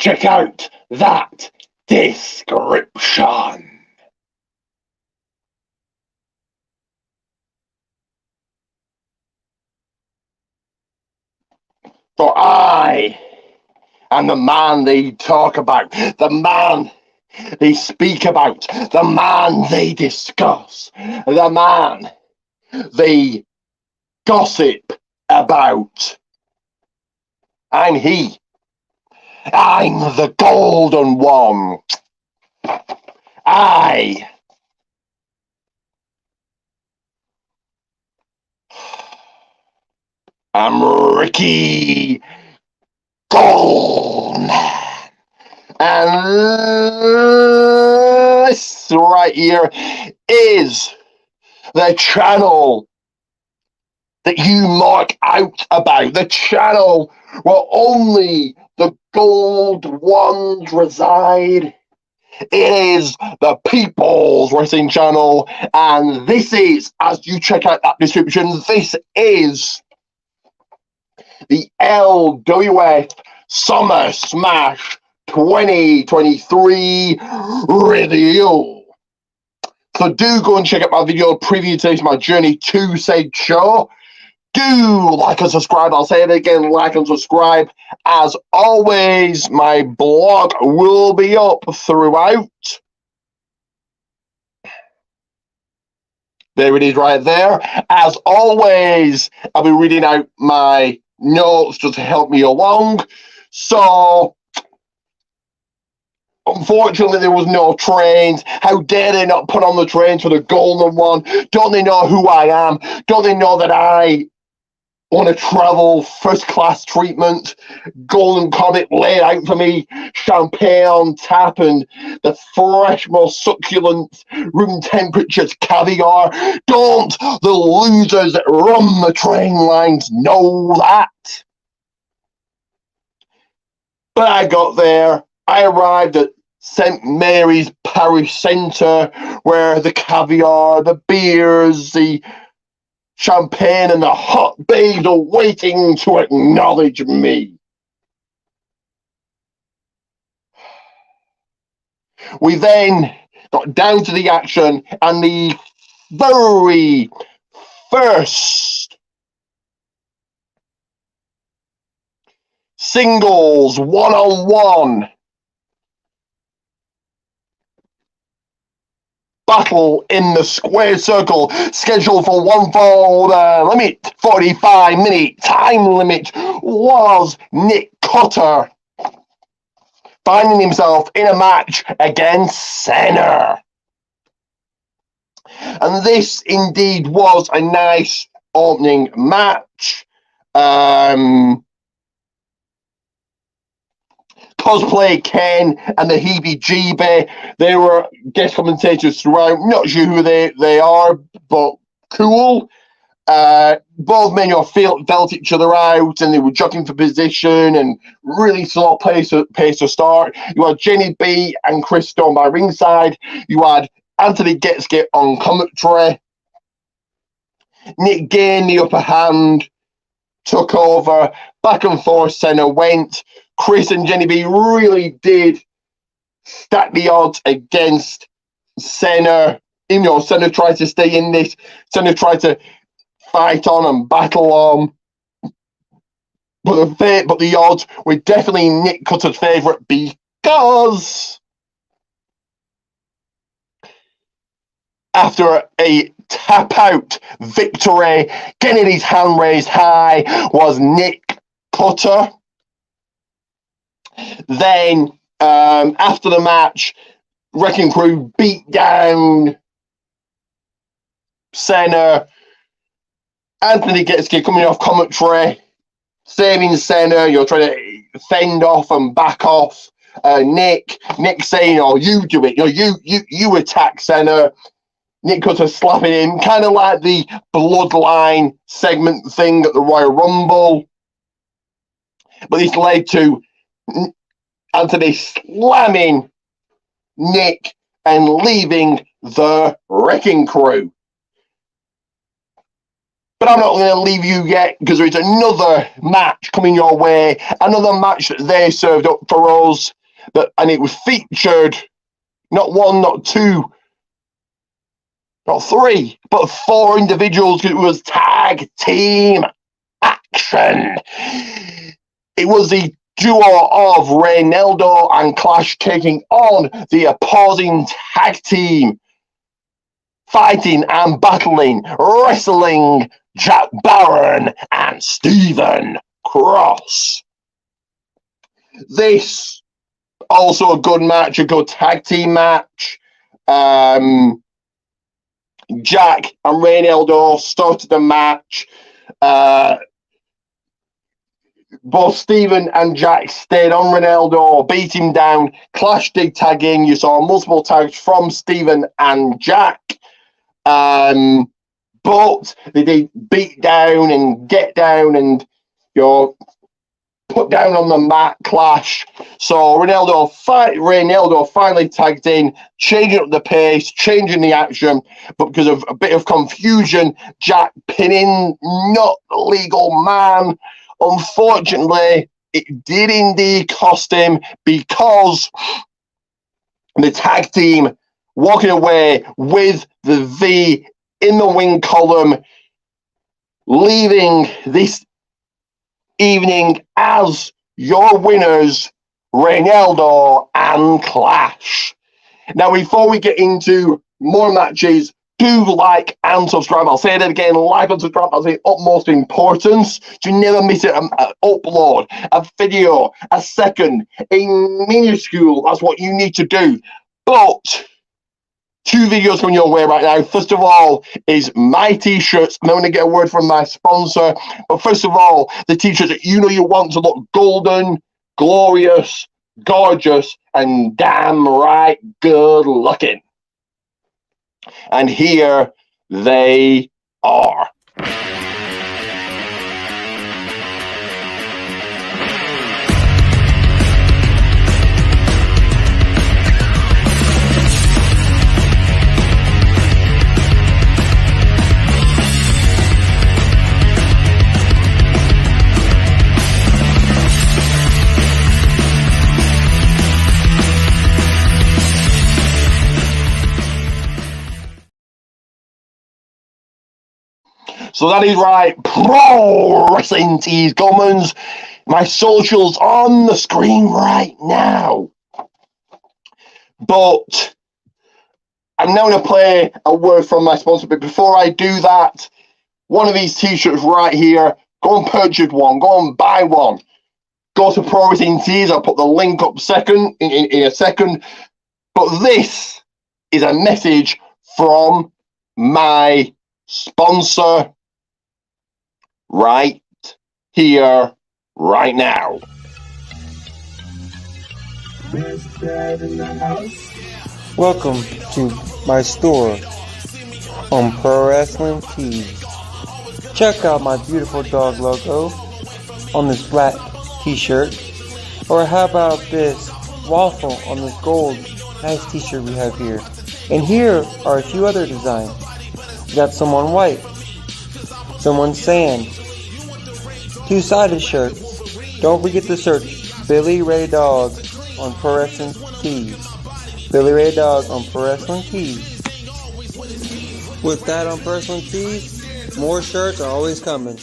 check out that description. For I am the man they talk about, the man they speak about, the man they discuss, the man they gossip about. I'm he. I'm the golden one. I am Ricky Goldman. And this right here is the channel that you mark out about, the channel where only the gold ones reside. It is the People's Wrestling Channel, and this is, as you check out that description, this is the LWF Summer Smash 2023 review. So do go and check out my video preview to my journey to said show. Do like and subscribe. I'll say it again, like and subscribe. As always, my blog will be up throughout. There it is right there. As always, I'll be reading out my notes just to help me along. So, unfortunately, there was no trains. How dare they not put on the trains for the golden one? Don't they know who I am? Don't they know that I want to travel first class treatment, golden comet laid out for me, champagne on tap, and the fresh, most succulent, room temperature caviar? Don't the losers that run the train lines know that? But I got there. I arrived at St. Mary's Parish Centre, where the caviar, the beers, the champagne and the hot babes are waiting to acknowledge me. We then got down to the action, and the very first singles one-on-one battle in the square circle, scheduled for one fall limit, 45-minute time limit, was Nick Cutter finding himself in a match against Senna. And this indeed was a nice opening match. Cosplay Ken and the Heebie-Jeebie, they were guest commentators throughout. Not sure who they are, but cool. Both men felt each other out, and they were jockeying for position and really slow pace to start. You had Jenny B and Chris Stone by ringside. You had Anthony Getske on commentary. Nick gained the upper hand, took over, back and forth Senna went. Chris and Jenny B really did stack the odds against Senna. Even though Senna tried to stay in this, Senna tried to fight on and battle on. But the odds were definitely Nick Cutter's favourite, because after a tap-out victory, getting his hand raised high, was Nick Cutter. Then, after the match, Wrecking Crew beat down Senna. Anthony Getske coming off commentary, saving Senna, trying to fend off and back off Nick saying, "Oh, you do it, you attack Senna." Nick Cutter slapping him, kind of like the Bloodline segment thing at the Royal Rumble. But this led to Anthony slamming Nick and leaving the Wrecking Crew. But I'm not going to leave you yet, because there is another match coming your way, another match that they served up for us, and it was featured not one, not two, not three, but four individuals. It was tag team action. It was the duo of Reynaldo and Clash taking on the opposing tag team, fighting and battling, wrestling Jack Barron and Stephen Cross. This also a good match, a good tag team match. Jack and Reynaldo started the match. Both Stephen and Jack stayed on Reynaldo, beat him down. Clash did tag in. You saw multiple tags from Stephen and Jack. But they did beat down and get down and put down on the mat. Clash. So Reynaldo finally tagged in, changing up the pace, changing the action. But because of a bit of confusion, Jack pinning not the legal man. Unfortunately, it did indeed cost him, because the tag team walking away with the V in the win column, leaving this evening as your winners, Reynaldo and Clash. Now, before we get into more matches, do like and subscribe. I'll say that again, like and subscribe. That's the utmost importance to never miss an upload, a video, a second, a minuscule. That's what you need to do. But two videos coming your way right now. First of all is my t-shirts. I'm going to get a word from my sponsor. But first of all, the t-shirts that you want to look golden, glorious, gorgeous, and damn right good looking. And here they are. So that is right, Pro Wrestling Tees Gummans. My socials on the screen right now. But I'm now going to play a word from my sponsor. But before I do that, one of these t-shirts right here, go and purchase one, go and buy one. Go to Pro Wrestling Tees. I'll put the link up in a second. But this is a message from my sponsor right here, right now. Welcome to my store on Pro Wrestling Tees. Check out my beautiful dog logo on this black t-shirt, or how about this waffle on this gold nice t-shirt we have here. And here are a few other designs. We got some on white, some on sand, two-sided shirts. Don't forget to search Billy Ray Dog on Pro Wrestling Tees. Billy Ray Dog on Pro Wrestling Tees. With that on Pro Wrestling Tees, more shirts are always coming.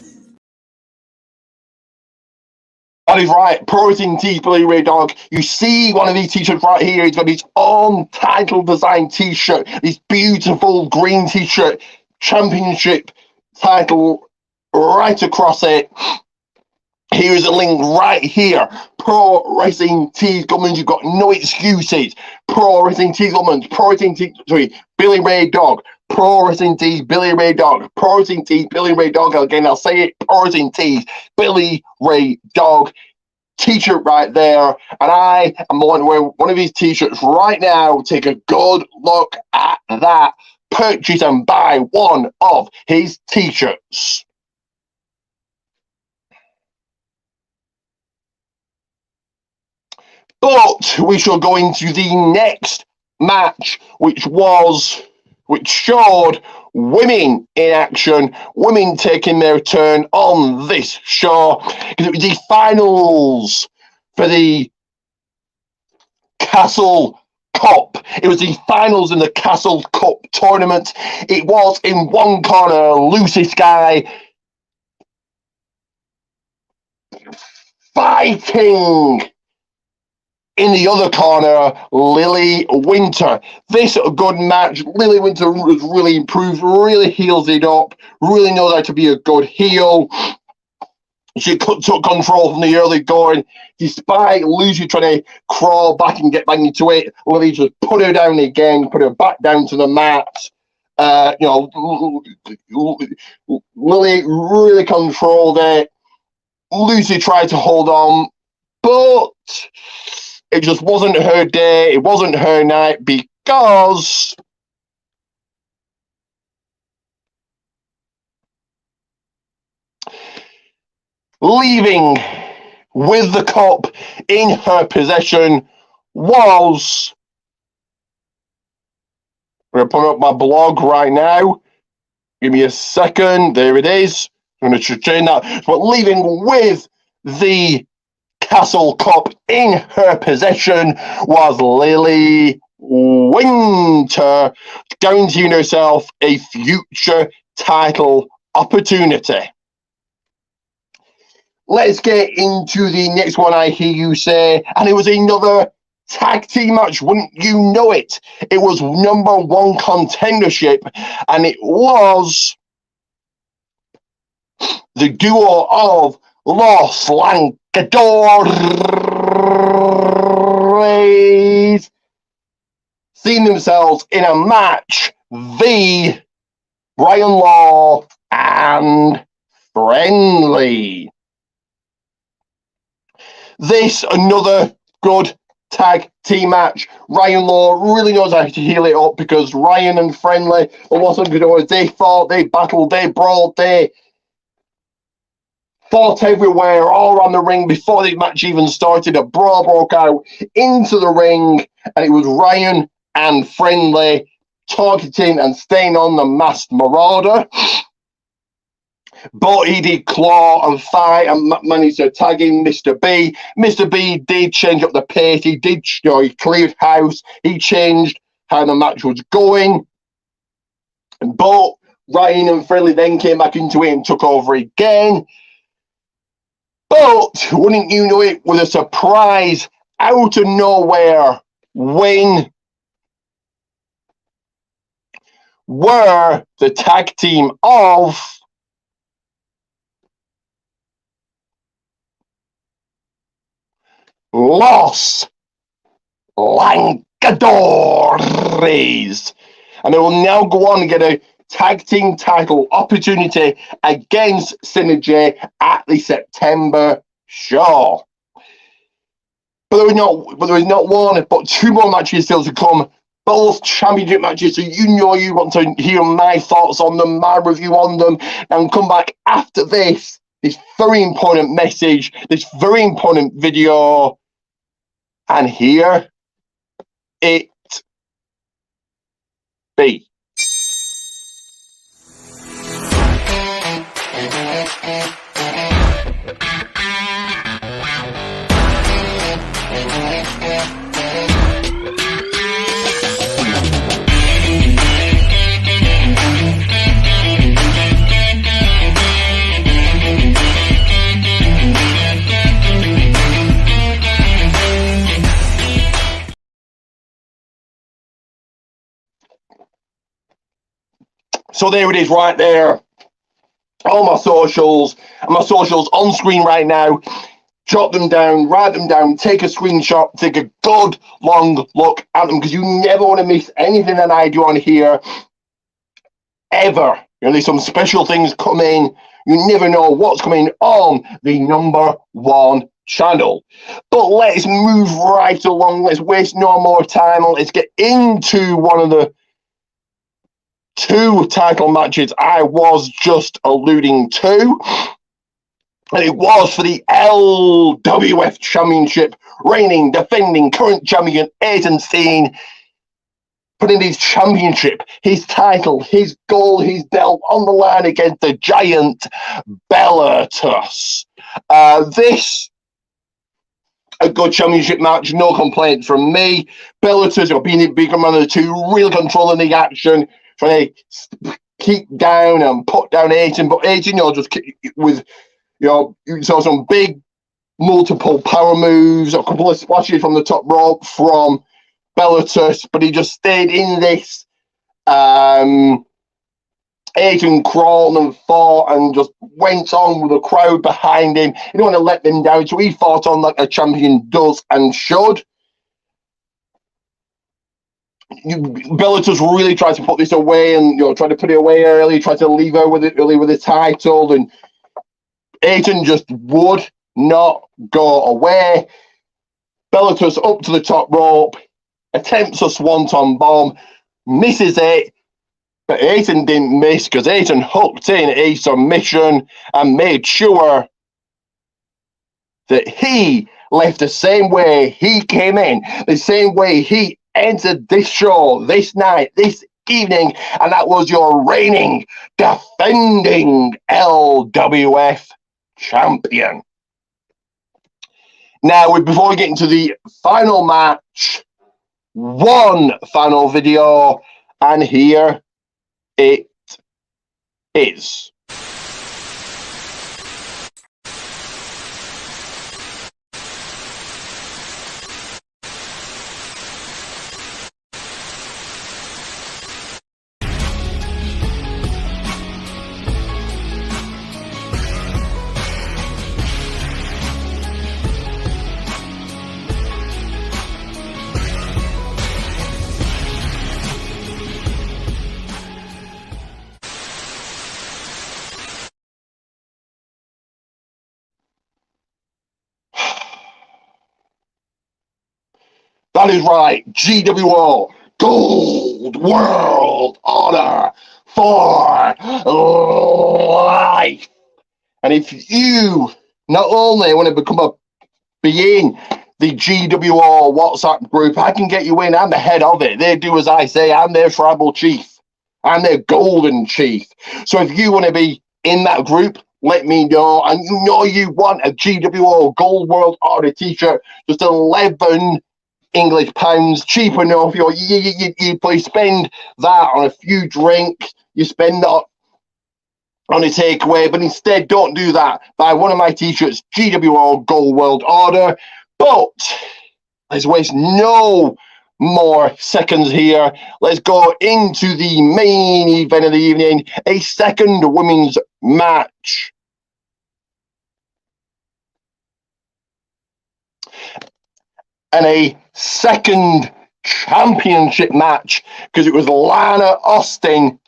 That is right, Pro Wrestling Tees, Billy Ray Dog. You see one of these t-shirts right here. He's got his own title design t-shirt. This beautiful green t-shirt, championship title right across it. Here is a link right here. Pro Wrestling Tees Gummans. You've got no excuses. Pro Wrestling Tees Gummans. Pro Wrestling Tees, Billy Ray Dog. Pro Wrestling Tees, Billy Ray Dog. Pro Wrestling Tees, Billy Ray Dog. Again, I'll say it. Pro Wrestling Tees, Billy Ray Dog. T-shirt right there. And I am going to wear one of these t-shirts right now. Take a good look at that. Purchase and buy one of his t-shirts. But we shall go into the next match, which was which showed women in action, women taking their turn on this show, because it was the finals for the Castle Cup. It was the finals in the Castle Cup tournament. It was in one corner, Lucy Sky fighting in the other corner, Lily Winter. This good match. Lily Winter was really improved, really heals it up, really knows how to be a good heel. She took control from the early going, despite Lucy trying to crawl back and get back into it. Lily just put her down again, put her back down to the mat. Lily really controlled it. Lucy tried to hold on, but it just wasn't her day. It wasn't her night, because leaving with the cup in her possession was, I'm going to put up my blog right now. Give me a second. There it is. I'm going to change that. But leaving with the Castle Cup in her possession was Lily Winter, guaranteeing herself a future title opportunity. Let's get into the next one, I hear you say, and it was another tag team match, wouldn't you know it? It was number one contendership, and it was the duo of Los Langadores seeing themselves in a match v Brian Law and Friendly. This, another good tag team match. Ryan Law really knows how to heal it up, because Ryan and Friendly were Los Langadores. They fought, they battled, they brawled, they fought everywhere, all around the ring. Before the match even started, a brawl broke out into the ring, and it was Ryan and Friendly targeting and staying on the Masked Marauder. But he did claw and fight and managed to tag in Mr. B. Mr. B did change up the pace. He did, he cleared house. He changed how the match was going. But Ryan and Friendly then came back into it and took over again. But wouldn't you know it, with a surprise out of nowhere win, were the tag team of Los Langadores. And they will now go on and get a tag team title opportunity against Synergy at the September show. But there was not one, but two more matches still to come. Both championship matches, so you want to hear my thoughts on them, my review on them, and come back after this very important message, this very important video, and here it be. So there it is right there. All my socials, and my socials on screen right now. Jot them down, write them down, take a screenshot, take a good long look at them, because you never want to miss anything that I do on here, ever. There's some special things coming. You never know what's coming on the number one channel. But let's move right along. Let's waste no more time. Let's get into one of the two title matches I was just alluding to. And it was for the LWF Championship, reigning, defending, current champion Aizen Steen putting his championship, his title, his gold, his belt on the line against the giant Bellatus. This a good championship match, no complaints from me. Bellatus, being bigger man of the two, really controlling the action, trying to keep down and put down Aiton, but Aiton, just with, you saw some big multiple power moves, a couple of splashes from the top rope from Bellatus, but he just stayed in this. Aiton crawled and fought and just went on with the crowd behind him. He didn't want to let them down, so he fought on like a champion does and should. Bellatus really tried to put this away and tried to put it away early, tried to leave her with it early with the title, and Aiton just would not go away. Bellatus up to the top rope, attempts a swanton bomb, misses it, but Aiton didn't miss because Aiton hooked in a submission and made sure that he left the same way he came in, the same way he entered this show, this night, this evening, and that was your reigning, defending LWF champion. Now, before we get into the final match, one final video, and here it is. That is right, GWO, Gold World Order for life. And if you not only want to be in the GWO WhatsApp group, I can get you in. I'm the head of it. They do as I say. I'm their tribal chief. I'm their golden chief. So if you want to be in that group, let me know. And you want a GWO Gold World Order t-shirt, just 11 English pounds, cheap enough. You please spend that on a few drinks. You spend that on a takeaway, but instead don't do that. Buy one of my t-shirts, GWO Gold World Order. But let's waste no more seconds here. Let's go into the main event of the evening, a second women's match. And a second championship match, because it was Lana Austin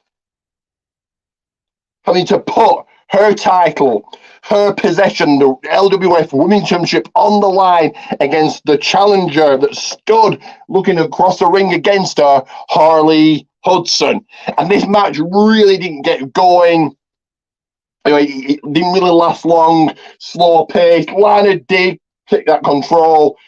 having to put her title, her possession, the LWF Women's Championship, on the line against the challenger that stood looking across the ring against her, Chorley Hudson. And this match really didn't get going. It didn't really last long, slow paced. Lana did take that control,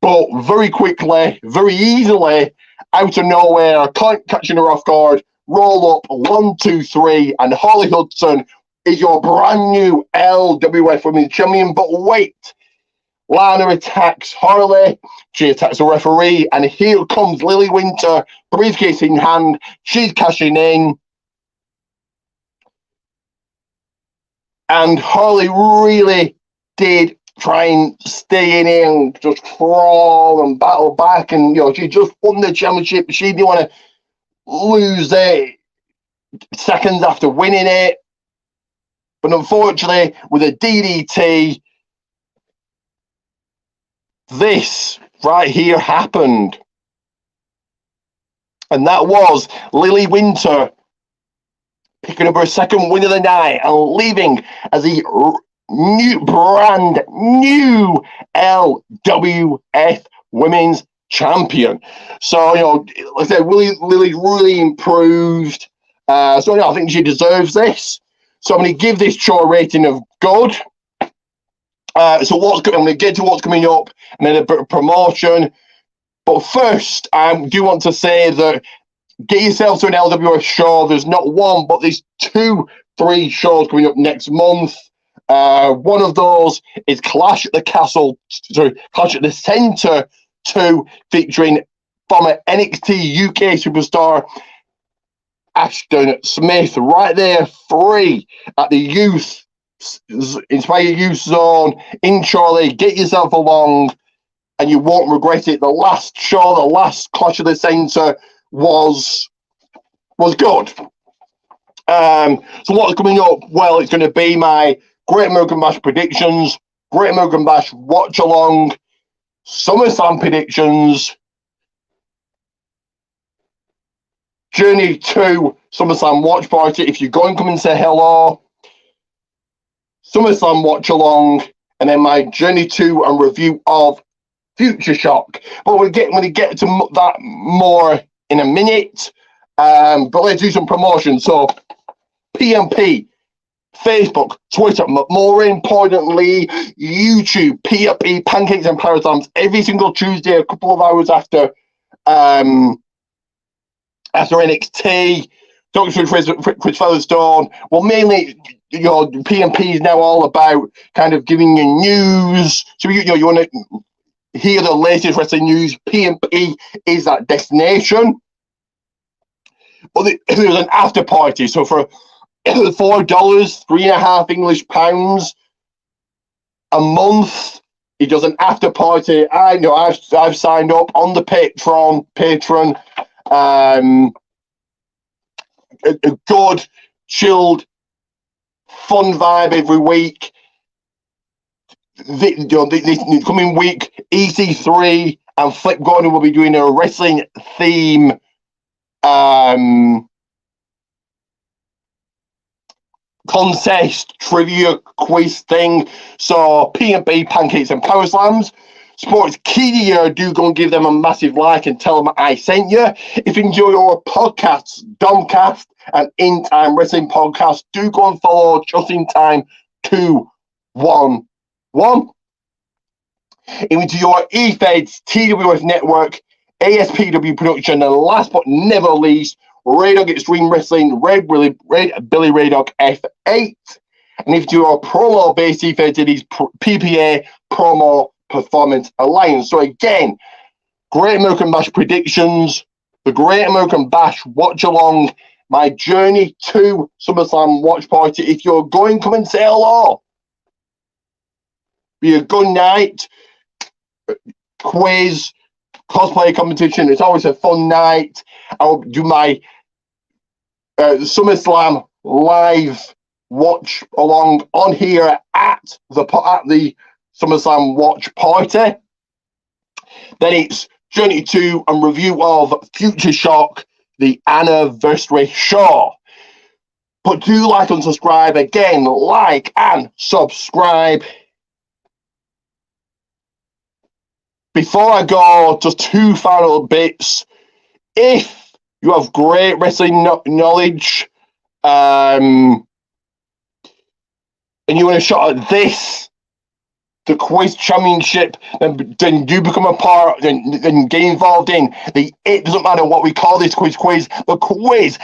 but very quickly, very easily, out of nowhere, catching her off guard, roll up, 1, 2, 3, and Chorley Hudson is your brand new LWF Women's Champion. But wait, Lana attacks Chorley, she attacks the referee, and here comes Lily Winter, briefcase in hand, she's cashing in. And Chorley really did try and stay in here and just crawl and battle back, and she just won the championship. She didn't want to lose it seconds after winning it, but unfortunately with a DDT, this right here happened, and that was Lily Winter picking up her second win of the night and leaving as the brand new LWF Women's Champion. So, like I said, Lily really improved. I think she deserves this. So I'm going to give this show a rating of good. So I'm going to get to what's coming up and then a bit of promotion. But first, I do want to say that get yourself to an LWS show. There's not one, but there's 3 shows coming up next month. One of those is Clash at the Centre 2, featuring former NXT UK superstar Ashton Smith. Right there, free at the Inspire Youth Zone in Chorley. Get yourself along, and you won't regret it. The last show, the last Clash of the Centre was good. So what's coming up? Well, it's going to be my Great American Bash predictions, Great American Bash watch along, SummerSlam predictions, Journey to SummerSlam watch party. If you're going, come and say hello. SummerSlam watch along, and then my Journey to and review of Future Shock. But we're going to get to that more in a minute. But let's do some promotion. So PMP, Facebook, Twitter, but more importantly, YouTube, PMP, Pancakes and Power Slams, every single Tuesday, a couple of hours after NXT. Dr. Chris Featherstone. Well, mainly, PMP is now all about kind of giving you news. So, you want to hear the latest wrestling news. PMP is that destination. But there's an after party. So for $4, £3.50 English pounds a month, he does an after party. I've signed up on the Patreon. A good, chilled, fun vibe every week. This coming week, EC3 and Flip Gordon will be doing a wrestling theme contest trivia quiz thing. So PMP, Pancakes and Power Slams, Sports Media, do go and give them a massive like and tell them I sent you. If you enjoy our podcasts, DOMCAST and In Time Wrestling Podcast, do go and follow Just In Time 211. Into your eFeds, TWF Network, ASPW Production, and last but never least, Ray Dog Extreme Wrestling, Red Billy Ray Dog F8. And if you are promo-based eFeds, it is PPA Promo Performance Alliance. So again, Great American Bash predictions, the Great American Bash watch along, my Journey to SummerSlam watch party. If you're going, come and say hello. Be a good night. Quiz, cosplay competition. It's always a fun night. I'll do my SummerSlam live watch along on here at the SummerSlam watch party. Then it's Journey to and review of Future Shock, the anniversary show. But do like and subscribe. Again, like and subscribe. Before I go, just 2 final bits. If you have great wrestling knowledge and you want a shot at the quiz championship, then do become a part, then get involved in it doesn't matter what we call this quiz, the quiz,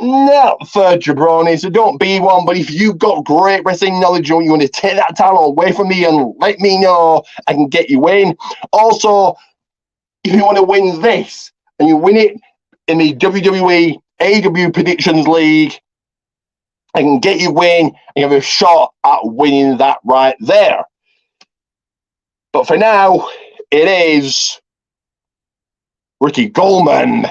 not for jabronis, so don't be one. But if you've got great wrestling knowledge and you want to take that title away from me and let me know, I can get you in. Also, if you want to win this and you win it in the WWE AW Predictions League, I can get you in and you have a shot at winning that right there. But for now, it is Ricky Goldman.